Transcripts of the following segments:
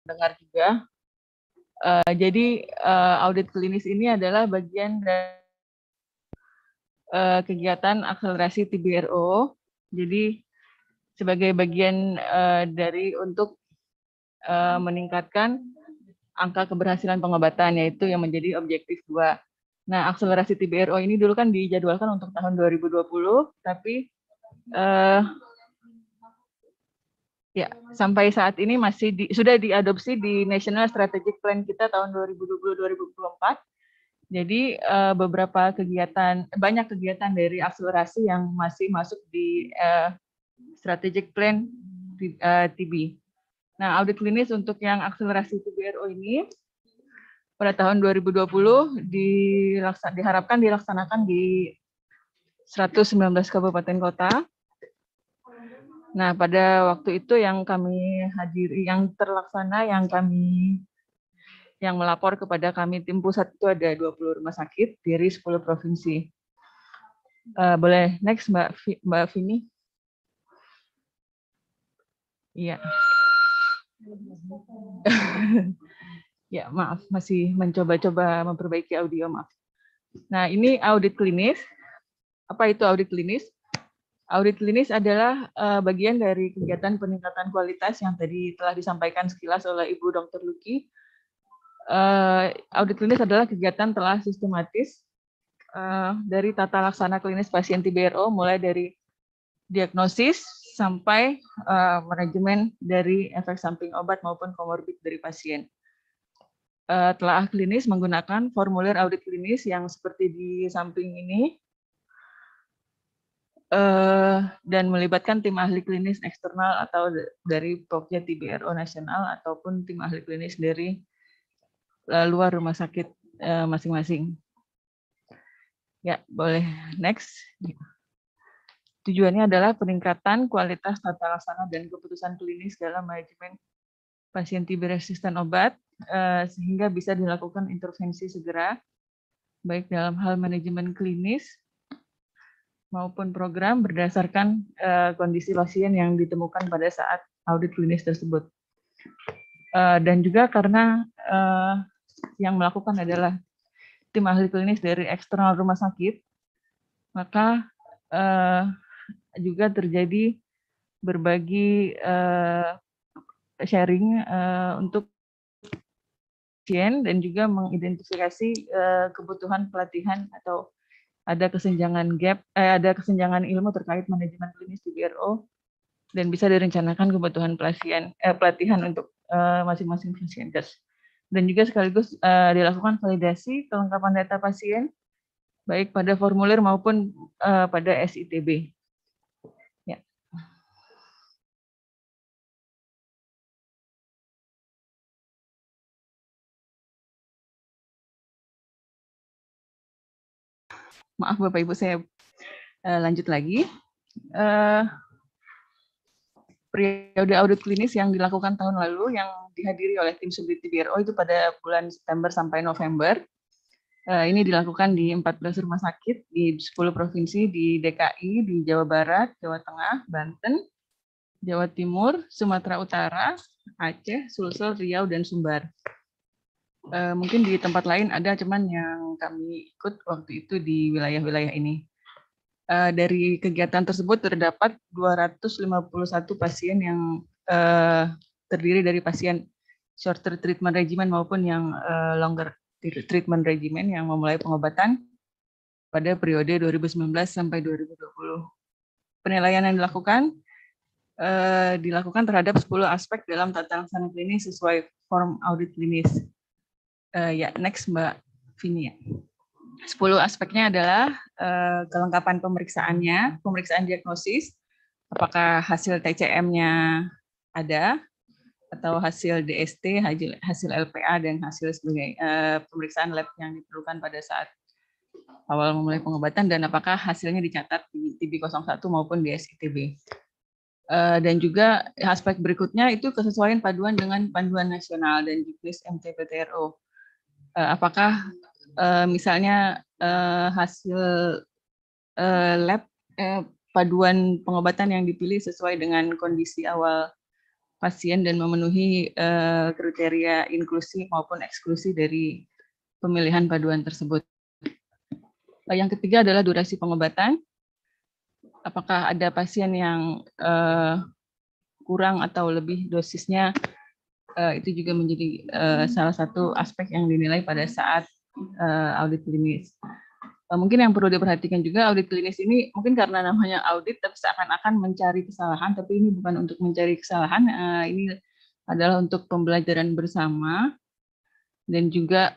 dengar juga. Jadi audit klinis ini adalah bagian dari kegiatan akselerasi TBRO. Jadi sebagai bagian dari untuk meningkatkan angka keberhasilan pengobatan, yaitu yang menjadi objektif 2. Nah, akselerasi TBRO ini dulu kan dijadwalkan untuk tahun 2020, tapi ya sampai saat ini masih sudah diadopsi di National Strategic Plan kita tahun 2020-2024. Jadi banyak kegiatan dari akselerasi yang masih masuk di Strategic Plan TB. Nah, audit klinis untuk yang akselerasi TBRO ini pada tahun 2020 diharapkan dilaksanakan di 119 kabupaten kota. Nah, pada waktu itu yang kami hadiri, yang terlaksana, yang melapor kepada kami tim pusat itu ada 20 rumah sakit dari 10 provinsi. Boleh next Mbak Vini? Iya. Ya, maaf, masih mencoba-coba memperbaiki audio, maaf. Nah, ini audit klinis. Apa itu audit klinis? Audit klinis adalah bagian dari kegiatan peningkatan kualitas yang tadi telah disampaikan sekilas oleh Ibu Dr. Luki. Audit klinis adalah kegiatan telah sistematis dari tata laksana klinis pasien TBRO, mulai dari diagnosis sampai manajemen dari efek samping obat maupun komorbid dari pasien. Telah klinis menggunakan formulir audit klinis yang seperti di samping ini, dan melibatkan tim ahli klinis eksternal atau dari Pokja TBRO nasional ataupun tim ahli klinis dari luar rumah sakit masing-masing. Ya, boleh next. Tujuannya adalah peningkatan kualitas tata laksana dan keputusan klinis dalam manajemen pasien TB resisten obat, sehingga bisa dilakukan intervensi segera, baik dalam hal manajemen klinis maupun program berdasarkan kondisi pasien yang ditemukan pada saat audit klinis tersebut. Dan juga karena yang melakukan adalah tim ahli klinis dari eksternal rumah sakit, maka juga terjadi berbagi sharing untuk pasien dan juga mengidentifikasi kebutuhan pelatihan atau ada kesenjangan ada kesenjangan ilmu terkait manajemen klinis TBRO dan bisa direncanakan kebutuhan pelatihan untuk masing-masing fasinkes. Dan juga sekaligus dilakukan validasi kelengkapan data pasien baik pada formulir maupun pada SITB. Ya. Maaf Bapak Ibu, saya lanjut lagi. Periode audit klinis yang dilakukan tahun lalu yang dihadiri oleh tim subdit TBRO itu pada bulan September sampai November. Ini dilakukan di 14 rumah sakit di 10 provinsi di DKI, di Jawa Barat, Jawa Tengah, Banten, Jawa Timur, Sumatera Utara, Aceh, Sulsel, Riau, dan Sumbar. Mungkin di tempat lain ada, cuman yang kami ikut waktu itu di wilayah-wilayah ini. Dari kegiatan tersebut terdapat 251 pasien yang terdiri dari pasien shorter treatment regimen maupun yang longer treatment regimen yang memulai pengobatan pada periode 2019 sampai 2020. Penilaian yang dilakukan terhadap 10 aspek dalam tata laksana klinis sesuai form audit klinis. Ya, next Mbak Vini ya. 10 aspeknya adalah kelengkapan pemeriksaannya, pemeriksaan diagnosis, apakah hasil TCM-nya ada, atau hasil DST, hasil LPA, dan hasil sebagai pemeriksaan lab yang diperlukan pada saat awal memulai pengobatan, dan apakah hasilnya dicatat di TB01 maupun di SITB. Dan juga aspek berikutnya itu kesesuaian paduan dengan panduan nasional dan juknis MTPTRO. Apakah misalnya hasil lab paduan pengobatan yang dipilih sesuai dengan kondisi awal pasien dan memenuhi kriteria inklusi maupun eksklusi dari pemilihan paduan tersebut. Yang ketiga adalah durasi pengobatan. Apakah ada pasien yang kurang atau lebih dosisnya, itu juga menjadi salah satu aspek yang dinilai pada saat audit klinis. Mungkin yang perlu diperhatikan juga, audit klinis ini mungkin karena namanya audit, tapi seakan-akan mencari kesalahan, tapi ini bukan untuk mencari kesalahan, ini adalah untuk pembelajaran bersama, dan juga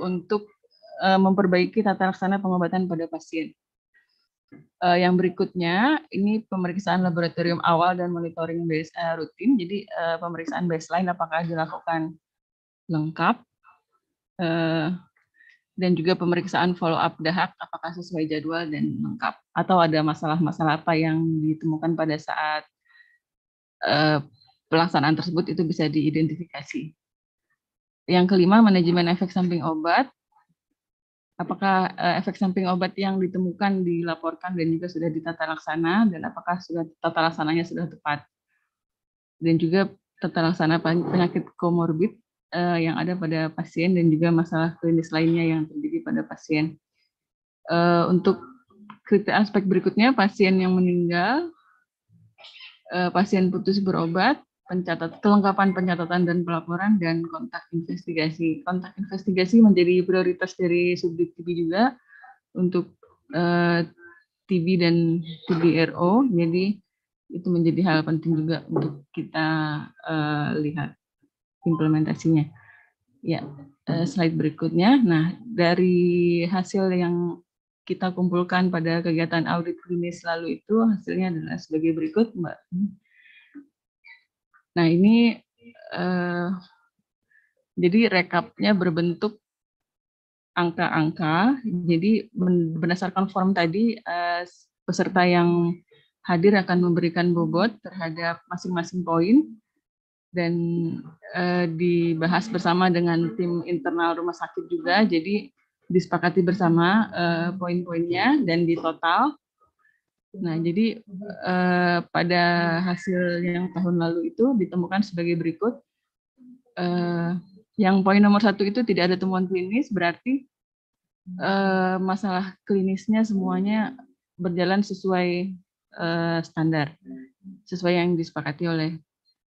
untuk memperbaiki tata laksana pengobatan pada pasien. Yang berikutnya, ini pemeriksaan laboratorium awal dan monitoring rutin, jadi pemeriksaan baseline apakah dilakukan lengkap, dan juga pemeriksaan follow up dahak apakah sesuai jadwal dan lengkap, atau ada masalah-masalah apa yang ditemukan pada saat pelaksanaan tersebut itu bisa diidentifikasi. Yang kelima, manajemen efek samping obat. Apakah efek samping obat yang ditemukan dilaporkan dan juga sudah ditata laksana, dan apakah sudah tata laksananya sudah tepat. Dan juga tata laksana penyakit komorbid yang ada pada pasien dan juga masalah klinis lainnya yang terjadi pada pasien. Untuk aspek berikutnya, pasien yang meninggal, pasien putus berobat, kelengkapan pencatatan dan pelaporan, dan kontak investigasi. Kontak investigasi menjadi prioritas dari subdit TB juga untuk TB dan TBRO, jadi itu menjadi hal penting juga untuk kita lihat implementasinya. Ya, slide berikutnya. Nah, dari hasil yang kita kumpulkan pada kegiatan audit klinis lalu itu, hasilnya adalah sebagai berikut, Mbak. Nah, ini jadi rekapnya berbentuk angka-angka. Jadi berdasarkan form tadi, peserta yang hadir akan memberikan bobot terhadap masing-masing poin, dan dibahas bersama dengan tim internal rumah sakit juga, jadi disepakati bersama poin-poinnya dan di total. Nah, jadi pada hasil yang tahun lalu itu ditemukan sebagai berikut. Yang poin nomor 1 itu tidak ada temuan klinis, berarti masalah klinisnya semuanya berjalan sesuai standar, sesuai yang disepakati oleh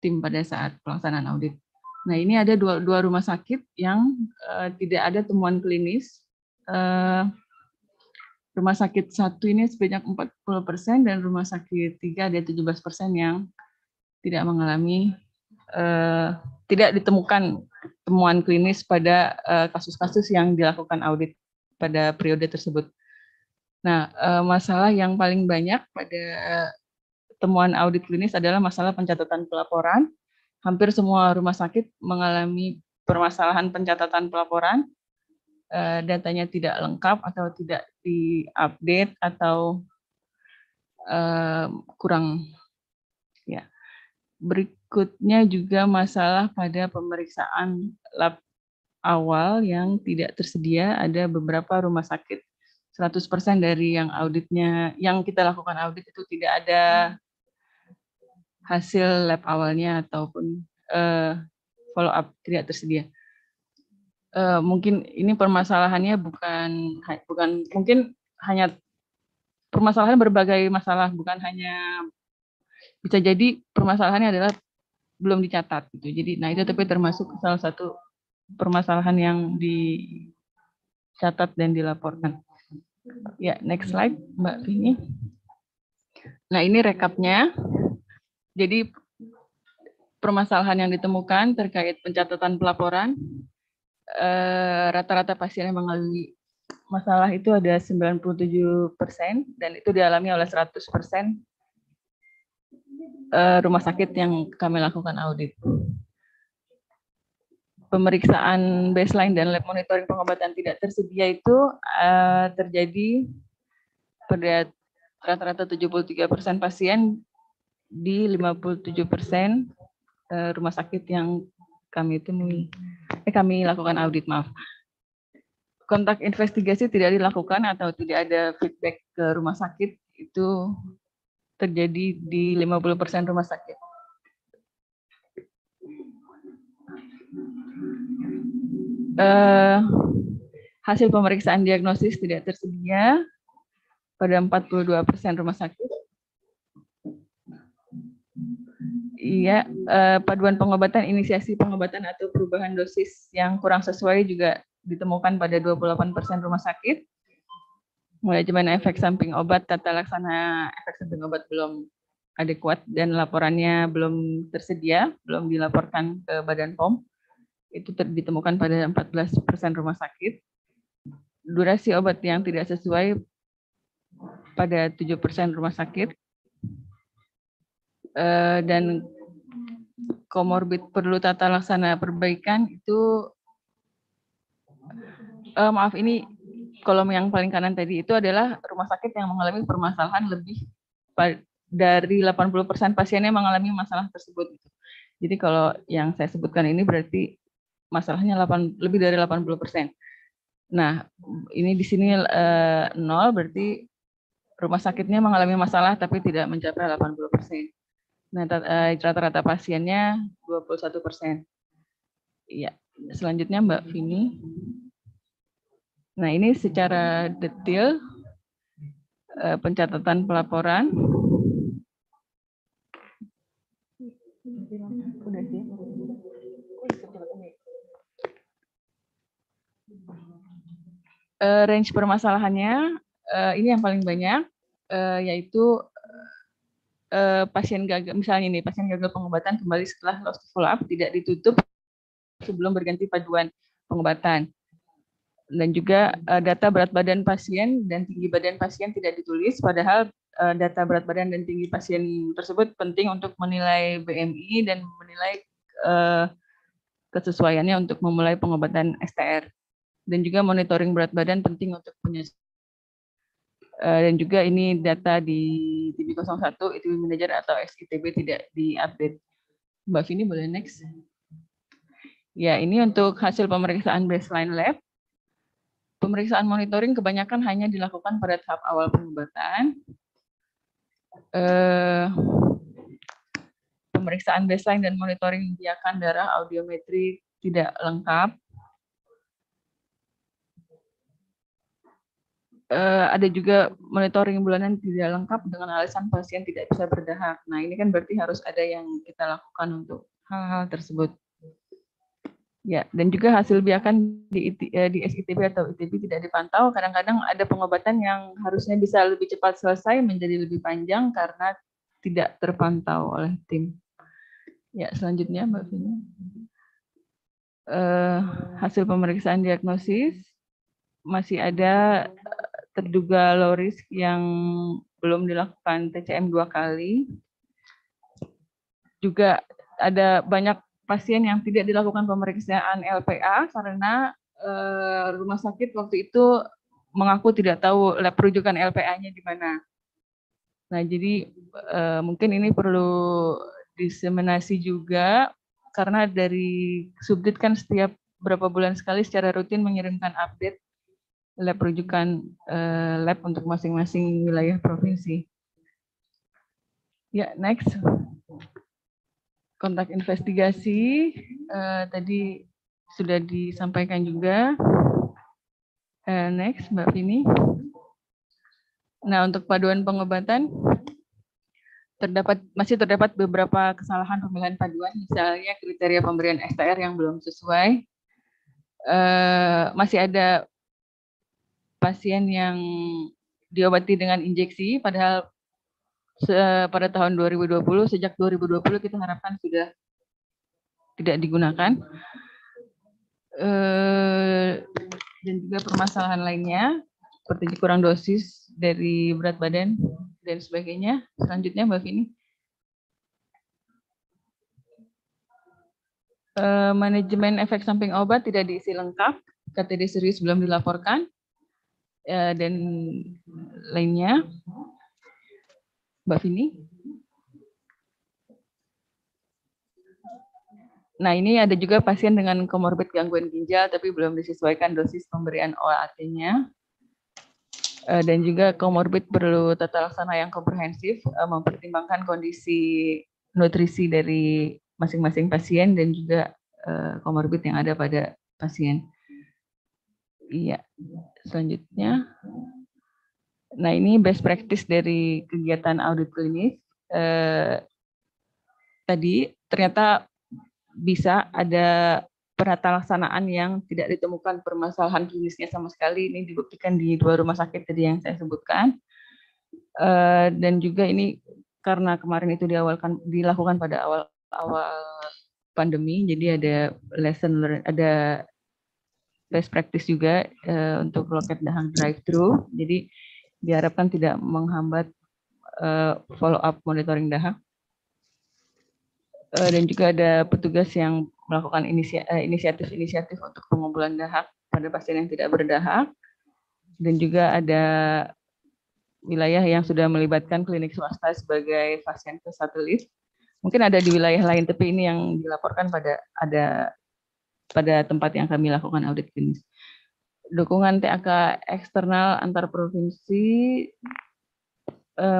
tim pada saat pelaksanaan audit. Nah, ini ada dua rumah sakit yang tidak ada temuan klinis. Rumah sakit 1 ini sebanyak 40%, dan rumah sakit 3 ada 17% yang tidak mengalami, tidak ditemukan temuan klinis pada kasus-kasus yang dilakukan audit pada periode tersebut. Nah, masalah yang paling banyak pada temuan audit klinis adalah masalah pencatatan pelaporan. Hampir semua rumah sakit mengalami permasalahan pencatatan pelaporan, datanya tidak lengkap atau tidak diupdate atau kurang. Ya. Berikutnya juga masalah pada pemeriksaan lab awal yang tidak tersedia. Ada beberapa rumah sakit 100% dari yang auditnya, yang kita lakukan audit itu tidak ada hasil lab awalnya ataupun follow up, tidak tersedia. Mungkin ini permasalahannya bukan mungkin hanya permasalahan berbagai masalah, bukan hanya, bisa jadi permasalahannya adalah belum dicatat gitu. Jadi nah itu tapi termasuk salah satu permasalahan yang dicatat dan dilaporkan. Ya, next slide Mbak Vini. Nah, ini rekapnya. Jadi permasalahan yang ditemukan terkait pencatatan pelaporan, rata-rata pasien yang mengalami masalah itu ada 97%, dan itu dialami oleh 100% rumah sakit yang kami lakukan audit. Pemeriksaan baseline dan lab monitoring pengobatan tidak tersedia itu terjadi pada rata-rata 73% pasien di 57% rumah sakit yang kami temui. Kami lakukan audit, maaf. Kontak investigasi tidak dilakukan atau tidak ada feedback ke rumah sakit, itu terjadi di 50% rumah sakit. Hasil pemeriksaan diagnosis tidak tersedia pada 42% rumah sakit. Iya, paduan pengobatan, inisiasi pengobatan atau perubahan dosis yang kurang sesuai juga ditemukan pada 28% rumah sakit. Manajemen efek samping obat, tata laksana efek samping obat belum adekuat dan laporannya belum tersedia, belum dilaporkan ke Badan POM. Itu ditemukan pada 14% rumah sakit. Durasi obat yang tidak sesuai pada 7% rumah sakit. Dan komorbid perlu tata laksana perbaikan itu, maaf, ini kolom yang paling kanan tadi itu adalah rumah sakit yang mengalami permasalahan lebih dari 80% pasiennya mengalami masalah tersebut. Jadi kalau yang saya sebutkan ini berarti masalahnya lebih dari 80%. Nah, ini di sini 0 berarti rumah sakitnya mengalami masalah tapi tidak mencapai 80%. Nah, rata-rata pasiennya 21%. Iya, selanjutnya Mbak Vini. Nah, ini secara detail pencatatan pelaporan. Range permasalahannya ini yang paling banyak, yaitu pasien gagal, misalnya ini pasien gagal pengobatan kembali setelah loss to follow up tidak ditutup sebelum berganti paduan pengobatan. Dan juga data berat badan pasien dan tinggi badan pasien tidak ditulis, padahal data berat badan dan tinggi pasien tersebut penting untuk menilai BMI dan menilai kesesuaiannya untuk memulai pengobatan STR. Dan juga monitoring berat badan penting untuk penyesuaian. Dan juga ini data di TB01, ITB Manager atau SITB tidak diupdate. Mbak Vini boleh next. Ya, ini untuk hasil pemeriksaan baseline lab. Pemeriksaan monitoring kebanyakan hanya dilakukan pada tahap awal pengobatan. Pemeriksaan baseline dan monitoring biakan darah audiometri tidak lengkap. Ada juga monitoring bulanan tidak lengkap dengan alasan pasien tidak bisa berdahak. Nah, ini kan berarti harus ada yang kita lakukan untuk hal-hal tersebut. Ya, dan juga hasil biakan di SITB atau ITB tidak dipantau. Kadang-kadang ada pengobatan yang harusnya bisa lebih cepat selesai menjadi lebih panjang karena tidak terpantau oleh tim. Ya, selanjutnya Mbak Vina. Hasil pemeriksaan diagnosis masih ada terduga low risk yang belum dilakukan TCM 2 kali. Juga ada banyak pasien yang tidak dilakukan pemeriksaan LPA karena rumah sakit waktu itu mengaku tidak tahu lab rujukan LPA-nya di mana. Nah, jadi mungkin ini perlu diseminasi juga karena dari Subdit kan setiap berapa bulan sekali secara rutin mengirimkan update lab rujukan lab untuk masing-masing wilayah provinsi. Ya, next. Kontak investigasi tadi sudah disampaikan juga. Next, Mbak Vini. Nah, untuk paduan pengobatan masih terdapat beberapa kesalahan pemilihan paduan, misalnya kriteria pemberian STR yang belum sesuai. Masih ada pasien yang diobati dengan injeksi, padahal pada tahun 2020, sejak 2020 kita harapkan sudah tidak digunakan. Dan juga permasalahan lainnya, seperti kurang dosis dari berat badan dan sebagainya. Selanjutnya Mbak Vini. Manajemen efek samping obat tidak diisi lengkap, KTD serius belum dilaporkan, dan lainnya. Mbak Vini. Nah, ini ada juga pasien dengan komorbid gangguan ginjal, tapi belum disesuaikan dosis pemberian OAT-nya. Dan juga komorbid perlu tata laksana yang komprehensif, mempertimbangkan kondisi nutrisi dari masing-masing pasien dan juga komorbid yang ada pada pasien. Iya, selanjutnya. Nah, ini best practice dari kegiatan audit klinis. Tadi ternyata bisa ada penata laksanaan yang tidak ditemukan permasalahan klinisnya sama sekali. Ini dibuktikan di 2 rumah sakit tadi yang saya sebutkan. Dan juga ini karena kemarin itu dilakukan pada awal pandemi, jadi ada lesson learn, ada best practice juga untuk loket dahak drive-thru. Jadi diharapkan tidak menghambat follow up monitoring dahak. Dan juga ada petugas yang melakukan inisiatif-inisiatif untuk pengumpulan dahak pada pasien yang tidak berdahak. Dan juga ada wilayah yang sudah melibatkan klinik swasta sebagai pasien ke satelit. Mungkin ada di wilayah lain, tapi ini yang dilaporkan pada tempat yang kami lakukan audit klinis. Dukungan TAK eksternal antar provinsi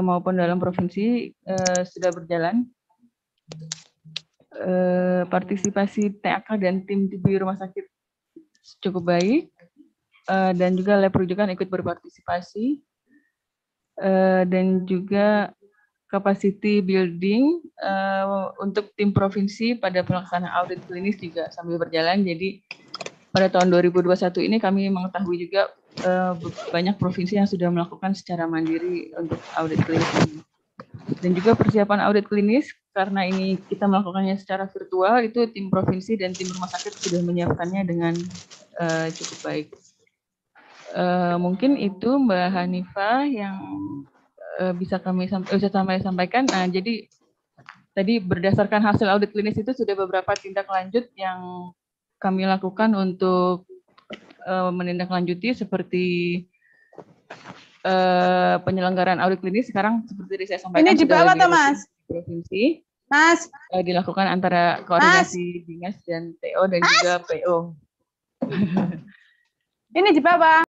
maupun dalam provinsi sudah berjalan. Partisipasi TAK dan tim di rumah sakit cukup baik, dan juga lab rujukan ikut berpartisipasi, dan juga capacity building untuk tim provinsi pada pelaksanaan audit klinis juga sambil berjalan. Jadi pada tahun 2021 ini kami mengetahui juga banyak provinsi yang sudah melakukan secara mandiri untuk audit klinis ini. Dan juga persiapan audit klinis, karena ini kita melakukannya secara virtual, itu tim provinsi dan tim rumah sakit sudah menyiapkannya dengan cukup baik. Mungkin itu Mbak Hanifah yang bisa kami sampaikan. Nah, jadi tadi berdasarkan hasil audit klinis itu sudah beberapa tindak lanjut yang kami lakukan untuk menindaklanjuti seperti penyelenggaraan audit klinis. Sekarang seperti saya sampaikan, ini di bawah tuh Mas. Provinsi. Mas. Dilakukan antara koordinasi Dinas dan TO dan juga PO. Ini di bawah.